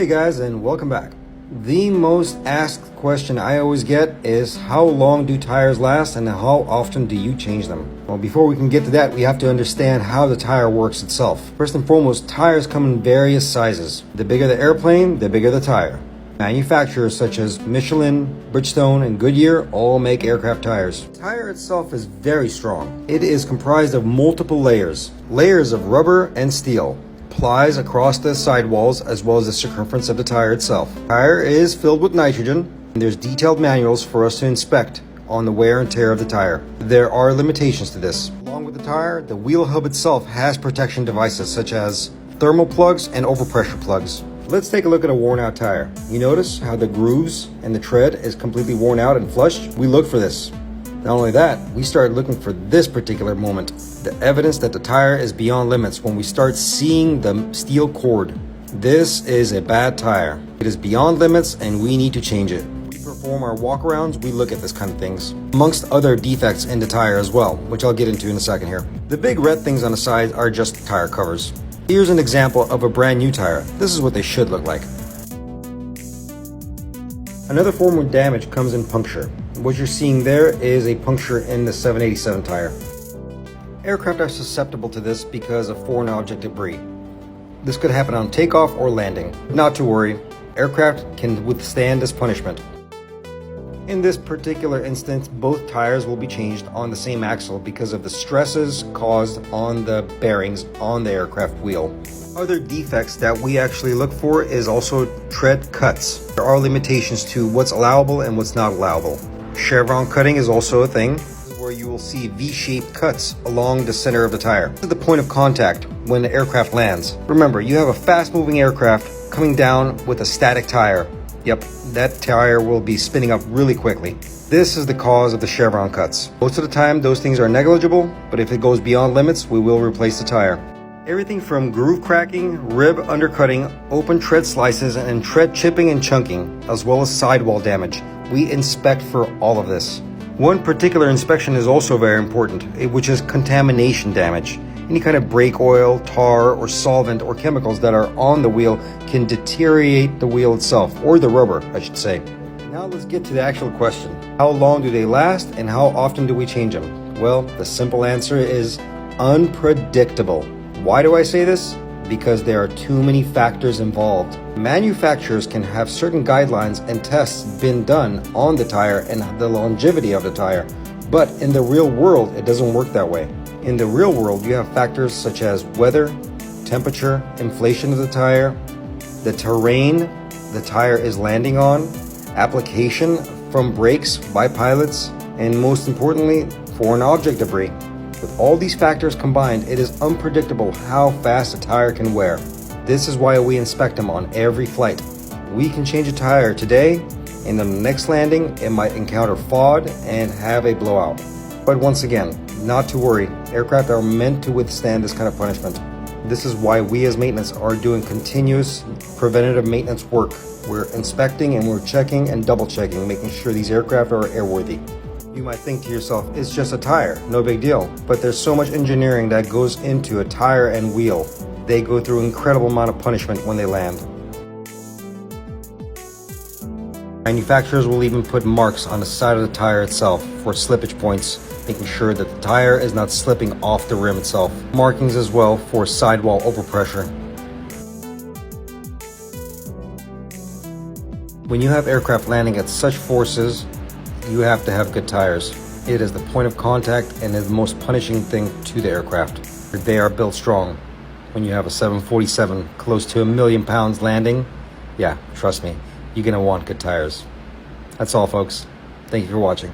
Hey guys, and welcome back. The most asked question I always get is how long do tires last and how often do you change them? Well, before we can get to that, we have to understand how the tire works itself. First and foremost, tires come in various sizes. The bigger the airplane, the bigger the tire. Manufacturers such as Michelin, Bridgestone, and Goodyear all make aircraft tires. The tire itself is very strong. It is comprised of multiple layers of rubber and steel. Plies across the sidewalls as well as the circumference of the tire itself. The tire is filled with nitrogen, and there's detailed manuals for us to inspect on the wear and tear of the tire. There are limitations to this. Along with the tire, the wheel hub itself has protection devices such as thermal plugs and overpressure plugs. Let's take a look at a worn out tire. You notice how the grooves and the tread is completely worn out and flushed? We look for this. Not only that, we started looking for this particular moment, the evidence that the tire is beyond limits when we start seeing the steel cord. This is a bad tire. It is beyond limits and we need to change it. We perform our walkarounds, we look at this kind of things. Amongst other defects in the tire as well, which I'll get into in a second here. The big red things on the side are just tire covers. Here's an example of a brand new tire. This is what they should look like. Another form of damage comes in puncture. What you're seeing there is a puncture in the 787 tire. Aircraft are susceptible to this because of foreign object debris. This could happen on takeoff or landing. Not to worry, aircraft can withstand this punishment. In this particular instance, both tires will be changed on the same axle because of the stresses caused on the bearings on the aircraft wheel. Other defects that we actually look for is also tread cuts. There are limitations to what's allowable and what's not allowable. Chevron cutting is also a thing where you will see V-shaped cuts along the center of the tire. This is the point of contact when the aircraft lands. Remember, you have a fast-moving aircraft coming down with a static tire. Yep, that tire will be spinning up really quickly. This is the cause of the chevron cuts. Most of the time, those things are negligible, but if it goes beyond limits, we will replace the tire. Everything from groove cracking, rib undercutting, open tread slices, and tread chipping and chunking, as well as sidewall damage. We inspect for all of this. One particular inspection is also very important, which is contamination damage. Any kind of brake oil, tar, or solvent or chemicals that are on the wheel can deteriorate the wheel itself, or the rubber, I should say. Now let's get to the actual question. How long do they last and how often do we change them? Well, the simple answer is unpredictable. Why do I say this? Because there are too many factors involved. Manufacturers can have certain guidelines and tests been done on the tire and the longevity of the tire, but in the real world, it doesn't work that way. In the real world, you have factors such as weather, temperature, inflation of the tire, the terrain the tire is landing on, application from brakes by pilots, and most importantly, foreign object debris. With all these factors combined, it is unpredictable how fast a tire can wear. This is why we inspect them on every flight. We can change a tire today, and on the next landing, it might encounter FOD and have a blowout. But once again, not to worry, aircraft are meant to withstand this kind of punishment. This is why we as maintenance are doing continuous preventative maintenance work. We're inspecting and we're checking and double checking, making sure these aircraft are airworthy. You might think to yourself, it's just a tire, no big deal. But there's so much engineering that goes into a tire and wheel. They go through an incredible amount of punishment when they land. Manufacturers will even put marks on the side of the tire itself for slippage points, making sure that the tire is not slipping off the rim itself. Markings as well for sidewall overpressure. When you have aircraft landing at such forces, you have to have good tires. It is the point of contact and is the most punishing thing to the aircraft. They are built strong. When you have a 747 close to 1,000,000 pounds landing, yeah, trust me, you're gonna want good tires. That's all, folks. Thank you for watching.